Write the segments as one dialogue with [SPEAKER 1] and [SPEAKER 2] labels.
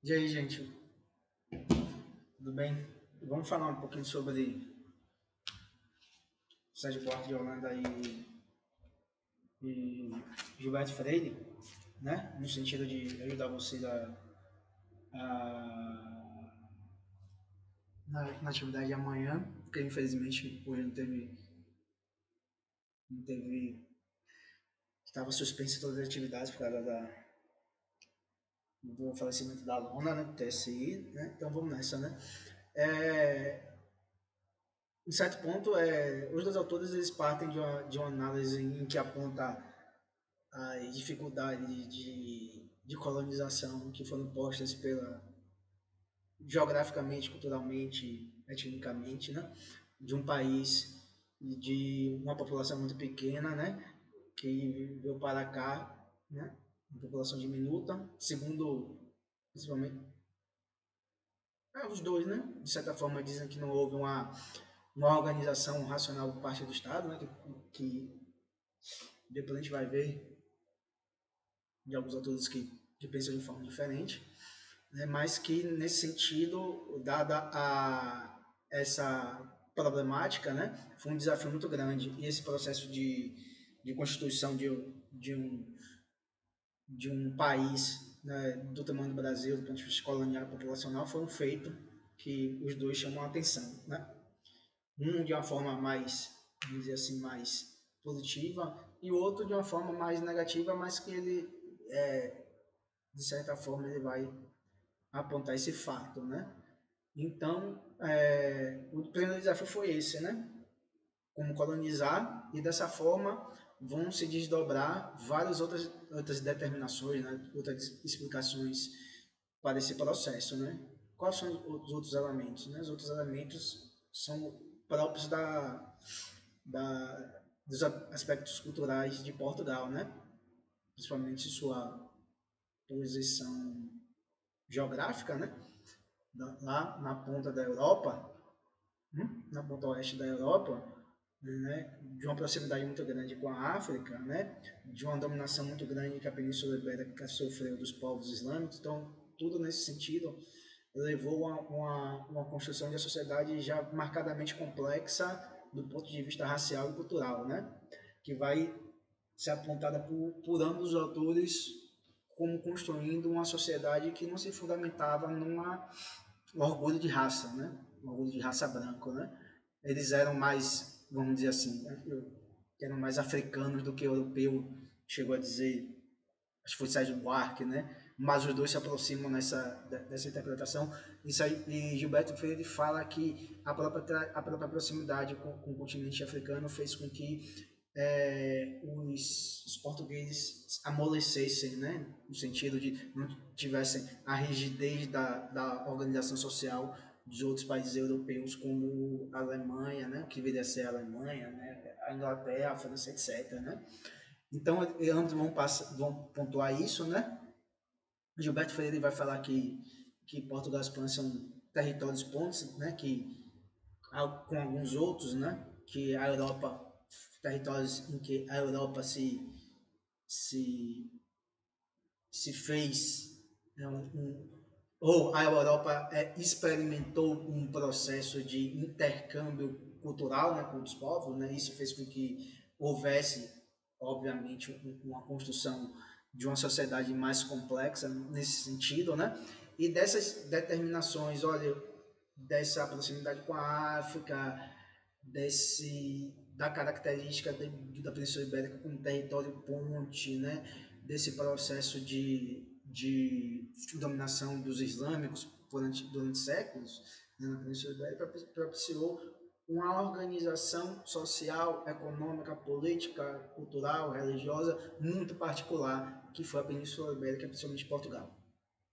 [SPEAKER 1] E aí, gente, tudo bem? Vamos falar um pouquinho sobre Sérgio Buarque de Holanda e Gilberto Freire, né? No sentido de ajudar vocês a- na atividade de amanhã, porque infelizmente hoje não teve, estava suspensa todas as atividades por causa do falecimento da Lona, né? Do TSI, né? Então vamos nessa, né? Em certo ponto, os dois autores eles partem de uma análise em que aponta as dificuldades de colonização que foram postas geograficamente, culturalmente, etnicamente, né, de um país de uma população muito pequena, né, que veio para cá, né, uma população diminuta, segundo, principalmente, os dois, né, de certa forma dizem que não houve uma organização racional por parte do Estado, né, que depois a gente vai ver de alguns autores que pensam de forma diferente, né, mas que nesse sentido, dada essa problemática, né, foi um desafio muito grande e esse processo de constituição de um país, né, do tamanho do Brasil, do ponto de vista colonial e populacional, foi um feito que os dois chamam a atenção, né? Um de uma forma mais, vamos dizer assim, mais positiva e o outro de uma forma mais negativa, mas que ele, de certa forma, ele vai apontar esse fato, né? Então, o primeiro desafio foi esse, né? Como colonizar, e dessa forma vão se desdobrar várias outras determinações, né? Outras explicações para esse processo, né? Quais são os outros elementos? Né? Os outros elementos são próprios dos aspectos culturais de Portugal, né? Principalmente sua posição geográfica, né? Lá na ponta da Europa, na ponta oeste da Europa, né, de uma proximidade muito grande com a África, né, de uma dominação muito grande que a Península Ibérica sofreu dos povos islâmicos. Então, tudo nesse sentido levou a uma construção de uma sociedade já marcadamente complexa do ponto de vista racial e cultural, né, que vai ser apontada por ambos os autores como construindo uma sociedade que não se fundamentava um orgulho de raça, né? Um orgulho de raça branco, né? Eles eram mais, vamos dizer assim, né? Eram mais africanos do que europeu, chegou a dizer, acho que foi Sérgio Buarque, né? Mas os dois se aproximam dessa interpretação. Isso aí, e Gilberto Freire fala que a própria proximidade com o continente africano fez com que os portugueses amolecessem, né? No sentido de não tivessem a rigidez da organização social dos outros países europeus, como a Alemanha, né? Que viria a ser a Alemanha, né? A Inglaterra, a França, etc. Né? Então, ambos vão pontuar isso, né? Gilberto Freire vai falar que Portugal e Espanha são territórios pontes, né? Com alguns outros, né? Que a Europa, territórios em que a Europa se, se fez, né, ou a Europa experimentou um processo de intercâmbio cultural, né, com os povos, né? Isso fez com que houvesse, obviamente, uma construção de uma sociedade mais complexa nesse sentido, né? E dessas determinações, olha, dessa proximidade com a África, da característica da Península Ibérica como território ponte, né? Desse processo de dominação dos islâmicos durante séculos, né, na Península Ibérica, propiciou uma organização social, econômica, política, cultural, religiosa muito particular, que foi a Península Ibérica, principalmente Portugal.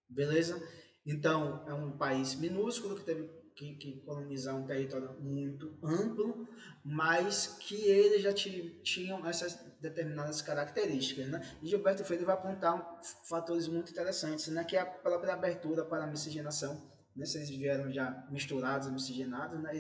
[SPEAKER 1] Beleza? Então, é um país minúsculo que teve que colonizar um território muito amplo, mas que eles já tinham essas determinadas características, né? E Gilberto Freire vai apontar fatores muito interessantes, né? Que é a própria abertura para a miscigenação, né? Se eles vieram já misturados, miscigenados, né?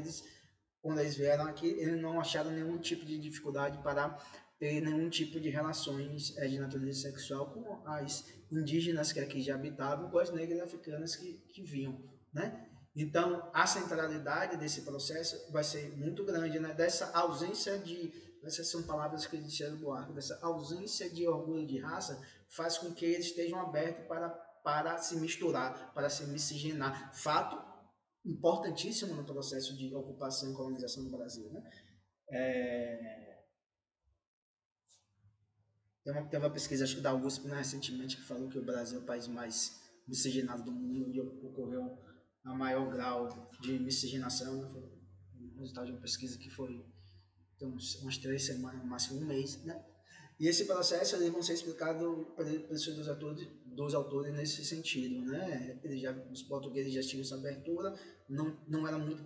[SPEAKER 1] Quando eles vieram aqui, eles não acharam nenhum tipo de dificuldade para ter nenhum tipo de relações de natureza sexual com as indígenas que aqui já habitavam, com as negras africanas que vinham, né? Então, a centralidade desse processo vai ser muito grande, né? Dessa ausência de, essas são palavras que disseram Buarque, dessa ausência de orgulho de raça faz com que eles estejam abertos para se misturar, para se miscigenar. Fato importantíssimo no processo de ocupação e colonização do Brasil, né? Tem uma pesquisa, acho que da USP, né, recentemente, que falou que o Brasil é o país mais miscigenado do mundo, onde ocorreu a maior grau de miscigenação. Né? Foi o resultado de uma pesquisa que foi tem umas 3 semanas, no máximo um mês. Né? E esse processo eles vão ser explicados pelos dos autores nesse sentido. Né? Os portugueses já tinham essa abertura, não era muito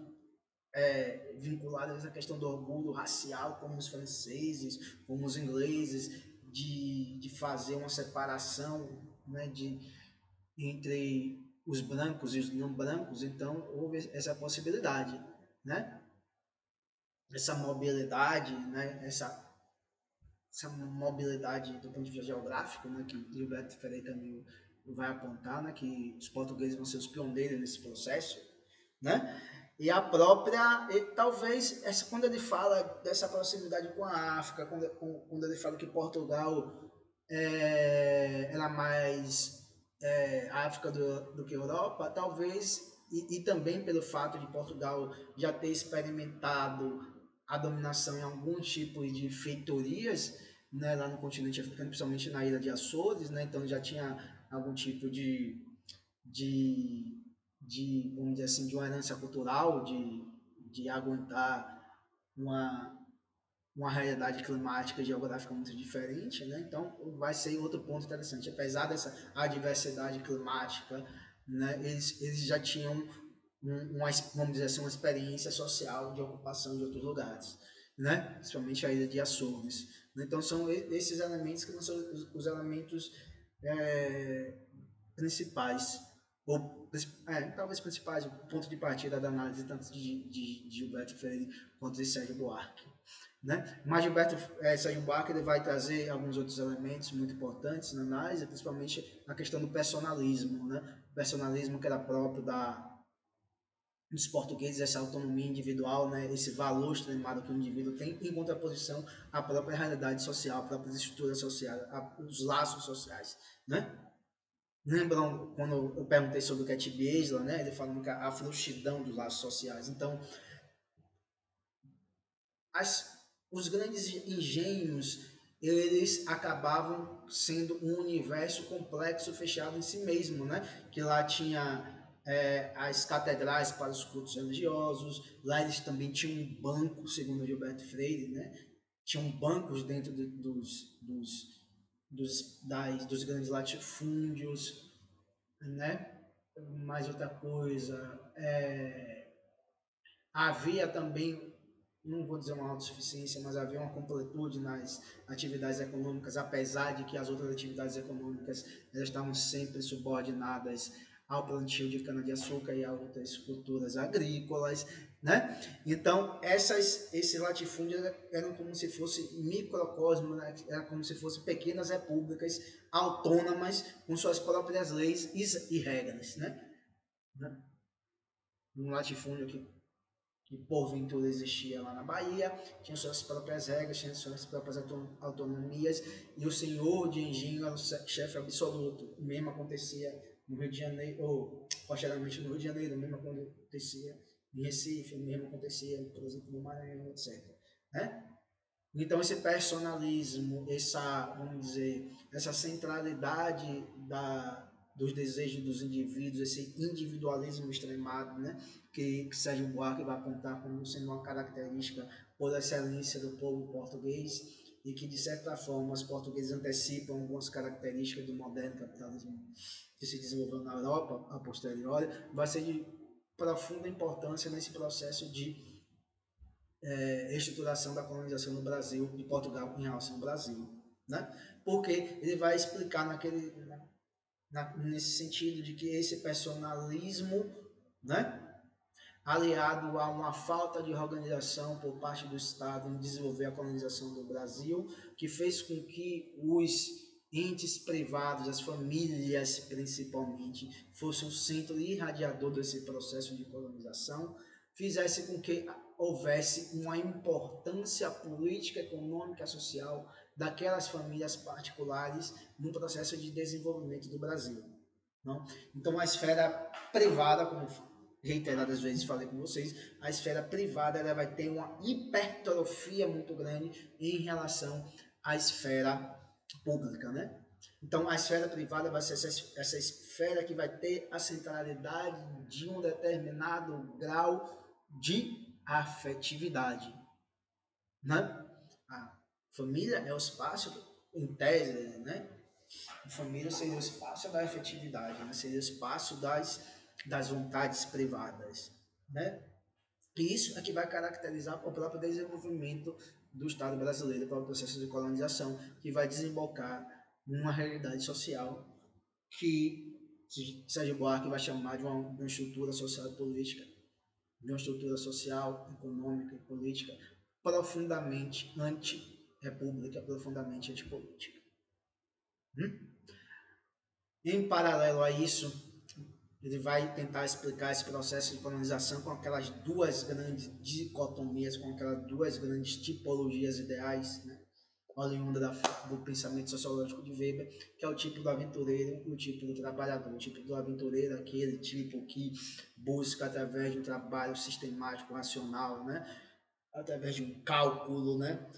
[SPEAKER 1] vinculada a essa questão do orgulho racial, como os franceses, como os ingleses, de fazer uma separação, né, entre os brancos e os não brancos. Então houve essa possibilidade, né? Essa mobilidade, né? Essa mobilidade do ponto de vista geográfico, né? Que Gilberto Freire também vai apontar, né? Que os portugueses vão ser os pioneiros nesse processo, né? E a própria, e talvez, quando ele fala dessa proximidade com a África, quando ele fala que Portugal era mais África do que Europa, talvez, e também pelo fato de Portugal já ter experimentado a dominação em alguns tipos de feitorias, né, lá no continente africano, principalmente na ilha de Açores, né, então já tinha algum tipo de, vamos dizer assim, de uma herança cultural, de aguentar uma, uma realidade climática e geográfica muito diferente, né? Então vai ser outro ponto interessante. Apesar dessa adversidade climática, né, eles já tinham vamos dizer assim, uma experiência social de ocupação de outros lugares, né? Principalmente a ilha de Açores. Então são esses elementos que não são os elementos principais, ou talvez principais, o ponto de partida da análise tanto de Gilberto Freire quanto de Sérgio Buarque. Né? Mas Gilberto Sérgio Buarque ele vai trazer alguns outros elementos muito importantes na análise, principalmente a questão do personalismo, né? O personalismo que era próprio dos portugueses, essa autonomia individual, né? Esse valor extremado que o indivíduo tem em contraposição à própria realidade social, à própria estrutura social, aos laços sociais, né? Lembram quando eu perguntei sobre o Cat Biesla, né? Ele falando que a frouxidão dos laços sociais. Então, os grandes engenhos, eles acabavam sendo um universo complexo, fechado em si mesmo, né? Que lá tinha as catedrais para os cultos religiosos, lá eles também tinham um banco, segundo Gilberto Freire, né? Tinham bancos dentro dos grandes latifúndios, né? Mais outra coisa, havia também, não vou dizer uma autossuficiência, mas havia uma completude nas atividades econômicas, apesar de que as outras atividades econômicas elas estavam sempre subordinadas ao plantio de cana-de-açúcar e a outras culturas agrícolas, né? Então, esses latifúndios eram como se fossem microcosmos, né? Eram como se fossem pequenas repúblicas autônomas com suas próprias leis e regras, né? Um latifúndio que porventura existia lá na Bahia, tinha suas próprias regras, tinha suas próprias autonomias, e o senhor de engenho era o chefe absoluto. O mesmo acontecia no Rio de Janeiro, ou posteriormente no Rio de Janeiro, o mesmo acontecia em Recife, o mesmo acontecia, por exemplo, no Maranhão, etc. Né? Então esse personalismo, vamos dizer, essa centralidade dos desejos dos indivíduos, esse individualismo extremado, né, que Sérgio Buarque vai apontar como sendo uma característica por excelência do povo português e que, de certa forma, os portugueses antecipam algumas características do moderno capitalismo que se desenvolveu na Europa a posteriori, vai ser de profunda importância nesse processo de estruturação da colonização no Brasil, de Portugal em relação ao Brasil, né? Porque ele vai explicar nesse sentido de que esse personalismo, né, aliado a uma falta de organização por parte do Estado em desenvolver a colonização do Brasil, que fez com que os entes privados, as famílias principalmente, fossem o centro irradiador desse processo de colonização, fizesse com que houvesse uma importância política, econômica, social daquelas famílias particulares no processo de desenvolvimento do Brasil. Não? Então, a esfera privada, como reiteradas vezes falei com vocês, a esfera privada ela vai ter uma hipertrofia muito grande em relação à esfera pública, né? Então, a esfera privada vai ser essa esfera que vai ter a centralidade de um determinado grau de afetividade, né? A família é o espaço, em tese, né? A família seria o espaço da afetividade, né? Seria o espaço das vontades privadas, né? E isso é que vai caracterizar o próprio desenvolvimento do Estado brasileiro para o processo de colonização, que vai desembocar numa realidade social que Sérgio Buarque vai chamar de uma estrutura social e política, de uma estrutura social, econômica e política profundamente anti-república, profundamente antipolítica. Em paralelo a isso, ele vai tentar explicar esse processo de colonização com aquelas duas grandes dicotomias, com aquelas duas grandes tipologias ideais, né? Oriunda do pensamento sociológico de Weber, que é o tipo do aventureiro e o tipo do trabalhador. O tipo do aventureiro é aquele tipo que busca, através de um trabalho sistemático, racional, né? Através de um cálculo, né?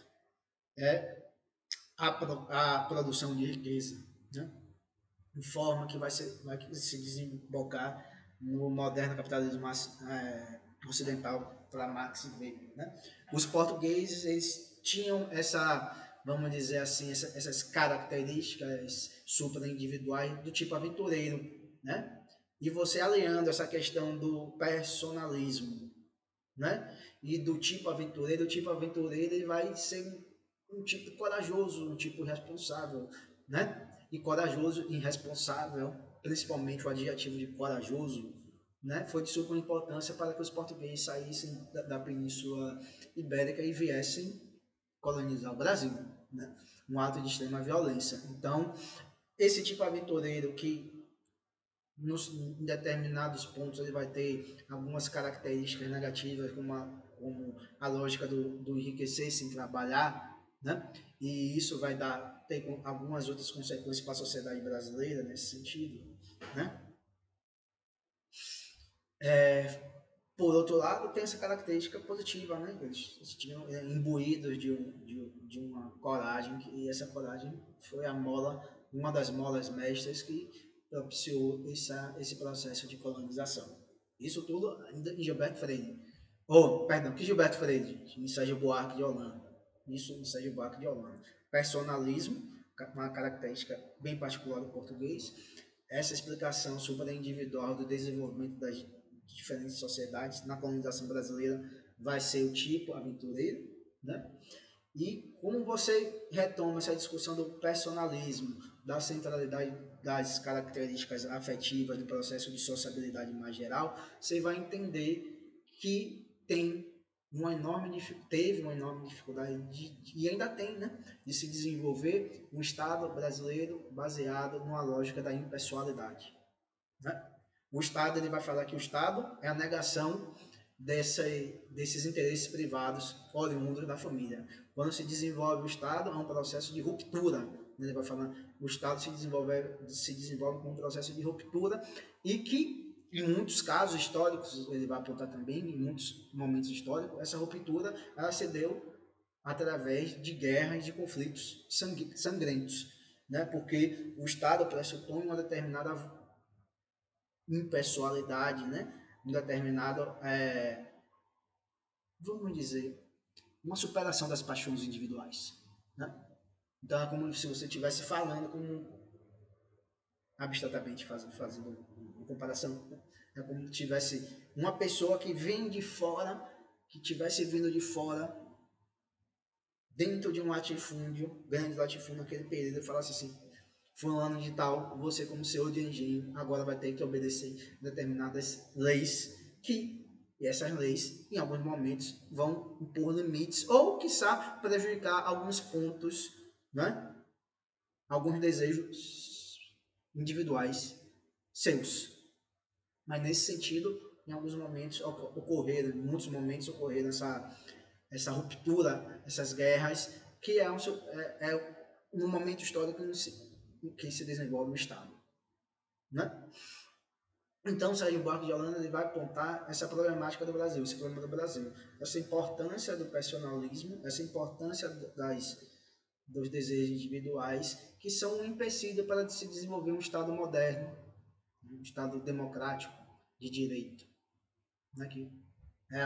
[SPEAKER 1] A produção de riqueza, né? De forma que vai se desembocar no moderno capitalismo ocidental para Marx e Weber, né? Os portugueses eles tinham vamos dizer assim, essas características supra-individuais do tipo aventureiro, né? E você aliando essa questão do personalismo, né? E do tipo aventureiro, o tipo aventureiro ele vai ser um tipo corajoso, um tipo responsável, né? E corajoso e irresponsável, principalmente o adjetivo de corajoso, né? Foi de suma importância para que os portugueses saíssem da Península Ibérica e viessem colonizar o Brasil, né? Um ato de extrema violência. Então, esse tipo aventureiro que em determinados pontos ele vai ter algumas características negativas, como a lógica do enriquecer sem trabalhar, né? E isso vai ter algumas outras consequências para a sociedade brasileira nesse sentido, né? Por outro lado, tem essa característica positiva, né? Eles tinham imbuídos de uma coragem, e essa coragem foi uma das molas mestras que propiciou esse processo de colonização. Isso tudo ainda em Gilberto Freire. Que Gilberto Freire? Em Sérgio Buarque de Holanda. Isso em Sérgio Buarque de Holanda. Personalismo, uma característica bem particular do português. Essa explicação superindividual do desenvolvimento das diferentes sociedades na colonização brasileira vai ser o tipo aventureiro, né? E como você retoma essa discussão do personalismo, da centralidade das características afetivas do processo de sociabilidade mais geral, você vai entender que teve uma enorme dificuldade e ainda tem, né, de se desenvolver um Estado brasileiro baseado numa lógica da impessoalidade, né? O Estado ele vai falar que o Estado é a negação desses interesses privados oriundos da família. Quando se desenvolve o Estado, há um processo de ruptura. Ele vai falar que o Estado se desenvolve com um processo de ruptura e que, em muitos casos históricos, ele vai apontar também, em muitos momentos históricos, essa ruptura ela se deu através de guerras e de conflitos sangrentos, né? Porque o Estado pressupõe uma determinada impessoalidade, né? Um determinado, vamos dizer, uma superação das paixões individuais, né? Então é como se você estivesse falando como abstratamente fazendo uma comparação, né? É como se tivesse uma pessoa que vem de fora, que tivesse vindo de fora dentro de um latifúndio, grande latifúndio naquele período, e falasse assim: fulano de tal, você como senhor de engenho, agora vai ter que obedecer determinadas leis que E essas leis, em alguns momentos, vão impor limites ou, quiçá, prejudicar alguns pontos, né? Alguns desejos individuais seus. Mas nesse sentido, em alguns momentos ocorreram, em muitos momentos ocorreram essa ruptura, essas guerras, que um momento histórico que se desenvolve no Estado. Né? Então, Sérgio Buarque de Holanda ele vai apontar essa problemática do Brasil, esse problema do Brasil, essa importância do personalismo, essa importância dos desejos individuais, que são um empecilho para se desenvolver um Estado moderno, um Estado democrático, de direito, né, que é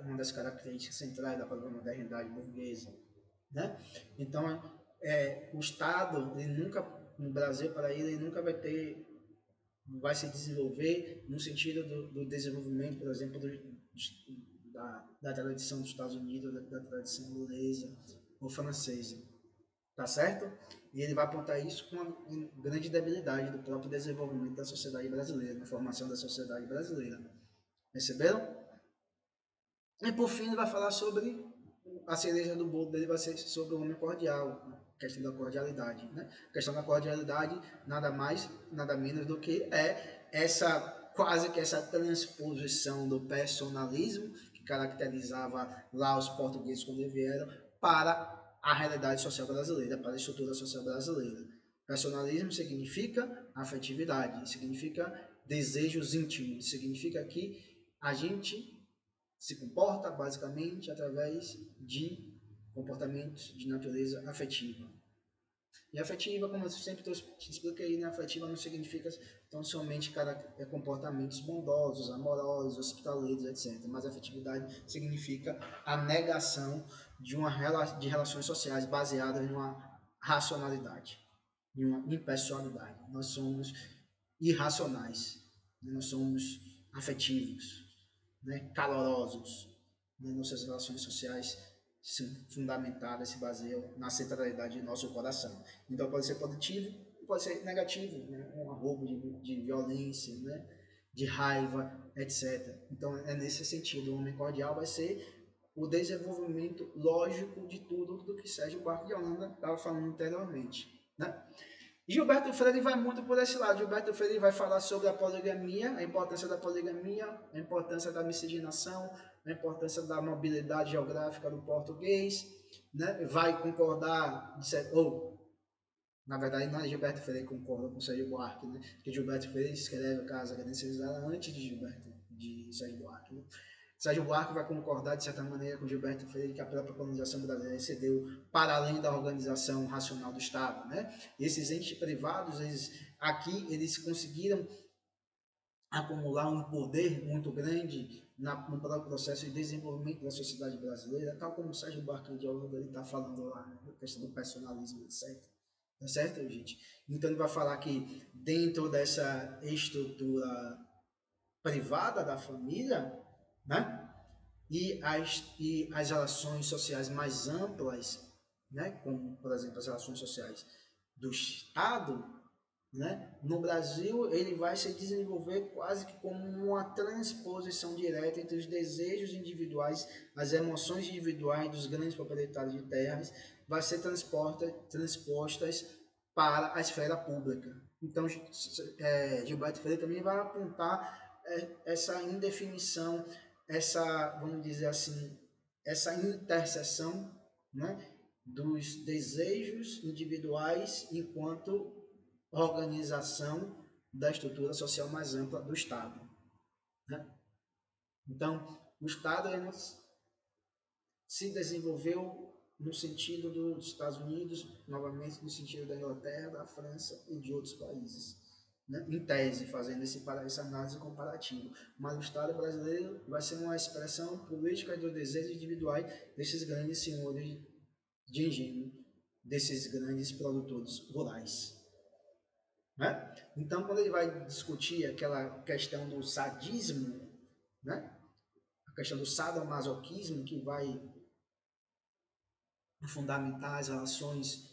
[SPEAKER 1] uma das características centrais da própria modernidade burguesa. Né? Então, o Estado, ele nunca, no Brasil, para ele nunca vai se desenvolver no sentido do desenvolvimento, por exemplo, da tradição dos Estados Unidos, da tradição inglesa ou francesa. Tá certo? E ele vai apontar isso com uma grande debilidade do próprio desenvolvimento da sociedade brasileira, na formação da sociedade brasileira. Perceberam? E por fim ele vai falar sobre a cereja do bolo dele, vai ser sobre o homem cordial, a questão da cordialidade. Né? A questão da cordialidade nada mais, nada menos do que quase que essa transposição do personalismo que caracterizava lá os portugueses quando vieram para a realidade social brasileira, para a estrutura social brasileira. Personalismo significa afetividade, significa desejos íntimos, significa que a gente se comporta basicamente através de comportamentos de natureza afetiva. E afetiva, como eu sempre te expliquei, né? Afetiva não significa tão somente comportamentos bondosos, amorosos, hospitaleiros, etc. Mas afetividade significa a negação de relações sociais baseadas em uma racionalidade, em uma impessoalidade. Nós somos irracionais, nós somos afetivos, né, calorosos, né, nossas relações sociais são fundamentadas, se baseiam na centralidade do nosso coração. Então pode ser positivo, pode ser negativo, né, um arrobo de violência, né, de raiva, etc. Então é nesse sentido, o homem cordial vai ser o desenvolvimento lógico de tudo do que Sérgio Buarque de Holanda estava falando anteriormente. Né? Gilberto Freire vai muito por esse lado. Gilberto Freire vai falar sobre a poligamia, a importância da poligamia, a importância da miscigenação, a importância da mobilidade geográfica do português, né? Vai concordar, na verdade não é Gilberto Freire que concorda com Sérgio Buarque, né? Porque Gilberto Freire escreve a Casa Credencializada antes de Sérgio Buarque. Né? Sérgio Buarque vai concordar, de certa maneira, com Gilberto Freire que a própria colonização brasileira excedeu para além da organização racional do Estado. Né? E esses entes privados, eles conseguiram acumular um poder muito grande no processo de desenvolvimento da sociedade brasileira, tal como o Sérgio Buarque de Holanda está falando lá, né? A questão do personalismo, etc. Tá certo, gente? Então ele vai falar que dentro dessa estrutura privada da família, né? E as relações sociais mais amplas, né? Como, por exemplo, as relações sociais do Estado, né? No Brasil, ele vai se desenvolver quase que como uma transposição direta entre os desejos individuais, as emoções individuais dos grandes proprietários de terras, vai ser transpostas para a esfera pública. Então, Gilberto Freire também vai apontar essa indefinição, vamos dizer assim, essa interseção, né, dos desejos individuais enquanto organização da estrutura social mais ampla do Estado. Né? Então, o Estado se desenvolveu no sentido dos Estados Unidos, novamente no sentido da Inglaterra, da França e de outros países. Né? Em tese, fazendo essa análise comparativa. Mas o Estado brasileiro vai ser uma expressão política dos desejos individuais desses grandes senhores de engenho, desses grandes produtores rurais. Né? Então, quando ele vai discutir aquela questão do sadismo, né? A questão do sadomasoquismo, que vai fundamentar as relações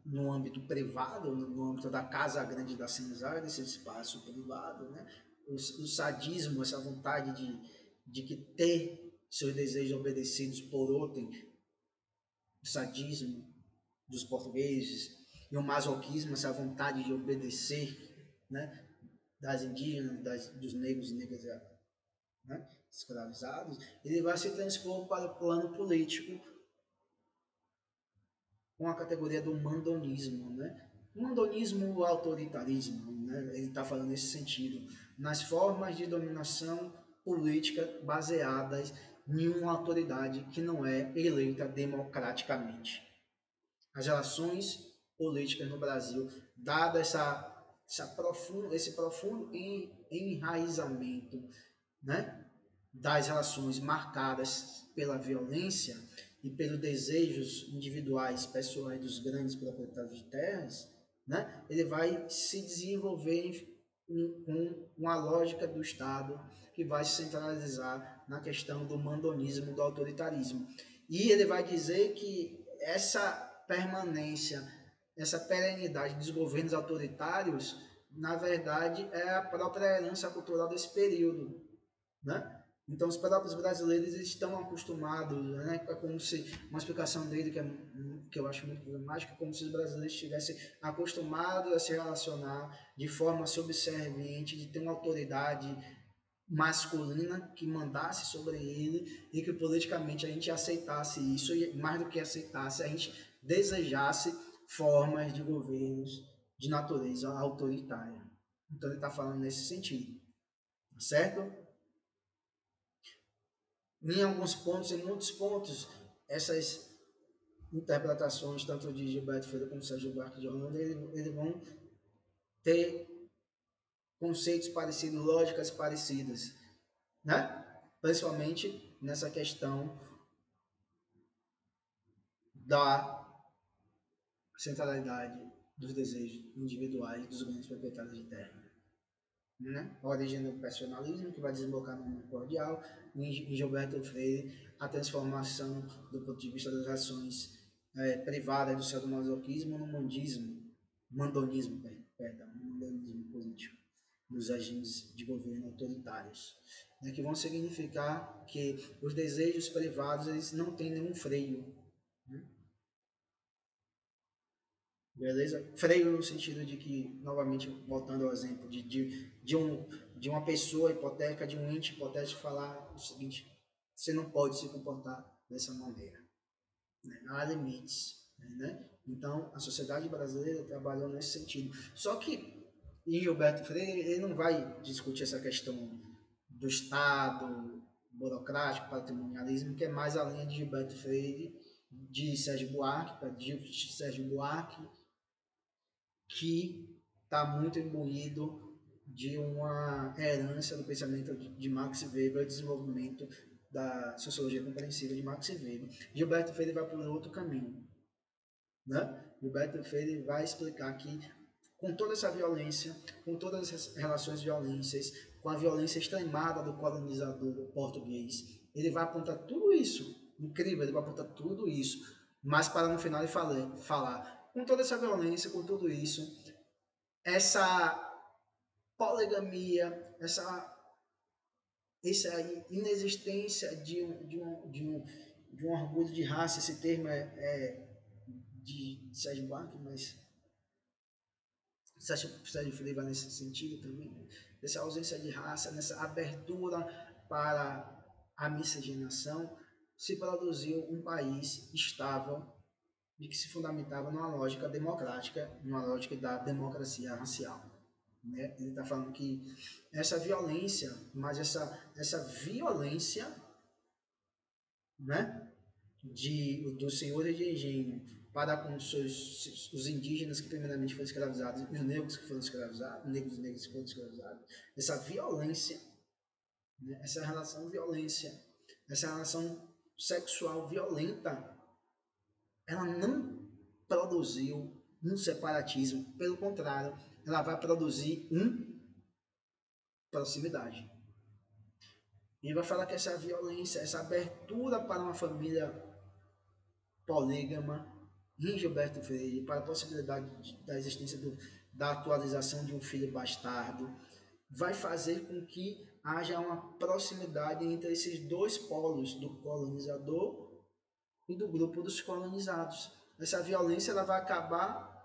[SPEAKER 1] no âmbito privado, no âmbito da casa grande da senzala, desse espaço privado, né? O sadismo, essa vontade de que ter seus desejos obedecidos por outrem, o sadismo dos portugueses e o masoquismo, essa vontade de obedecer, né, das indígenas, dos negros e negras, né, escravizados, ele vai se transpor para o plano político com a categoria do mandonismo, né? Mandonismo, autoritarismo, né? Ele está falando nesse sentido, nas formas de dominação política baseadas em uma autoridade que não é eleita democraticamente. As relações políticas no Brasil, dado esse profundo enraizamento, né, das relações marcadas pela violência e pelos desejos individuais, pessoais dos grandes proprietários de terras, né, ele vai se desenvolver com uma lógica do Estado que vai se centralizar na questão do mandonismo, do autoritarismo. E ele vai dizer que essa permanência, essa perenidade dos governos autoritários, na verdade, é a própria herança cultural desse período, né? Então, os próprios brasileiros estão acostumados, né? É como se, uma explicação dele que eu acho muito problemática, como se os brasileiros estivessem acostumados a se relacionar de forma subserviente, de ter uma autoridade masculina que mandasse sobre ele e que politicamente a gente aceitasse isso e, mais do que aceitasse, a gente desejasse formas de governos de natureza autoritária. Então, ele está falando nesse sentido, certo? Em alguns pontos, em muitos pontos, essas interpretações, tanto de Gilberto Freire como de Sérgio Buarque de Holanda, eles vão ter conceitos parecidos, lógicas parecidas, né? Principalmente nessa questão da centralidade dos desejos individuais dos grandes proprietários de terra. Né? A origem do personalismo, que vai desembocar no mundo cordial, em Gilberto Freire, a transformação do ponto de vista das ações privadas do sadomasoquismo no mandonismo político, dos agentes de governo autoritários, né, que vão significar que os desejos privados eles não têm nenhum freio. Né? Beleza? Freio no sentido de que, novamente, voltando ao exemplo de uma pessoa hipotética, de um ente hipotético, falar o seguinte: você não pode se comportar dessa maneira. Né? Há limites. Né? Então, a sociedade brasileira trabalhou nesse sentido. Só que, em Gilberto Freire, ele não vai discutir essa questão do Estado burocrático, patrimonialismo, que é mais a linha de Gilberto Freire, de Sérgio Buarque, que está muito imbuído de uma herança do pensamento de Max Weber, o desenvolvimento da sociologia compreensiva de Max Weber. Gilberto Freire vai por outro caminho. Né? Gilberto Freire vai explicar que com toda essa violência, com todas essas relações violências, com a violência extremada do colonizador português, ele vai apontar tudo isso, incrível, ele vai apontar tudo isso, mas para no final ele falar com toda essa violência, com tudo isso, essa poligamia, essa inexistência de um orgulho de raça, esse termo é de Sérgio Buarque, mas Sérgio Freire vai nesse sentido também, né? Dessa ausência de raça, nessa abertura para a miscigenação, se produziu um país estável e que se fundamentava numa lógica democrática, numa lógica da democracia racial. Né? Ele está falando que essa violência, mas essa violência, né, dos senhores de engenho para com os indígenas que primeiramente foram escravizados, os negros que foram escravizados, negros que foram escravizados, essa violência, né, essa relação sexual violenta, ela não produziu um separatismo, pelo contrário, ela vai produzir proximidade. E vai falar que essa violência, essa abertura para uma família polígama, em Gilberto Freire, para a possibilidade da existência da atualização de um filho bastardo, vai fazer com que haja uma proximidade entre esses dois polos, do colonizador e do grupo dos colonizados. Essa violência ela vai acabar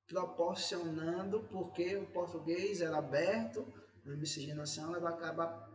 [SPEAKER 1] proporcionando, porque o português era aberto, a miscigenação ela vai acabar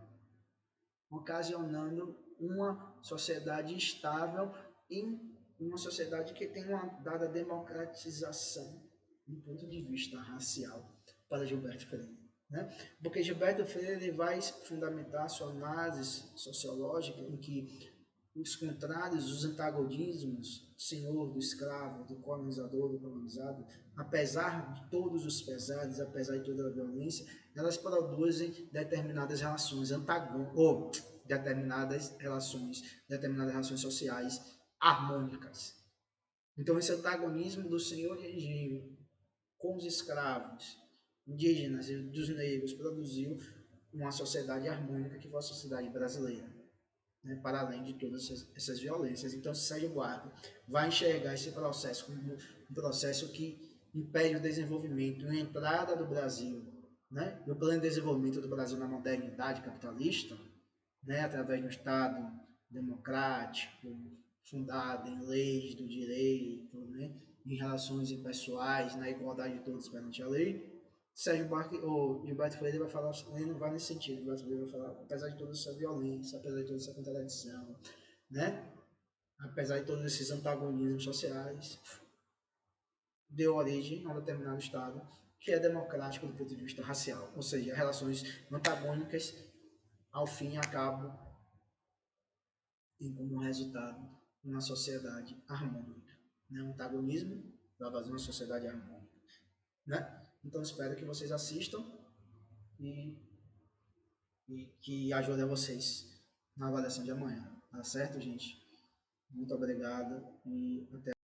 [SPEAKER 1] ocasionando uma sociedade estável em uma sociedade que tem uma dada democratização do ponto de vista racial para Gilberto Freire. Né? Porque Gilberto Freire vai fundamentar sua análise sociológica em que os contrários, os antagonismos, do senhor, do escravo, do colonizador, do colonizado, apesar de todos os pesares, apesar de toda a violência, elas produzem determinadas relações antagônicas, ou determinadas relações sociais harmônicas. Então, esse antagonismo do senhor de regime com os escravos, indígenas e dos negros produziu uma sociedade harmônica que foi a sociedade brasileira. Né, para além de todas essas violências. Então, Sérgio Buarque vai enxergar esse processo como um processo que impede o desenvolvimento e a entrada do Brasil, né, do plano de desenvolvimento do Brasil na modernidade capitalista, né, através de um Estado democrático, fundado em leis do direito, né, em relações impessoais, na igualdade de todos perante a lei. Sérgio Buarque, ou Gilberto Freire vai falar, ele não vai nesse sentido, Gilberto Freire vai falar, apesar de toda essa violência, apesar de toda essa contradição, né, apesar de todos esses antagonismos sociais, deu origem a um determinado Estado que é democrático do ponto de vista racial, ou seja, relações antagônicas, ao fim e ao cabo, tem como resultado uma sociedade harmônica. Né? Um antagonismo vai fazer uma sociedade harmônica. Né? Então, espero que vocês assistam e que ajude a vocês na avaliação de amanhã. Tá certo, gente? Muito obrigado e até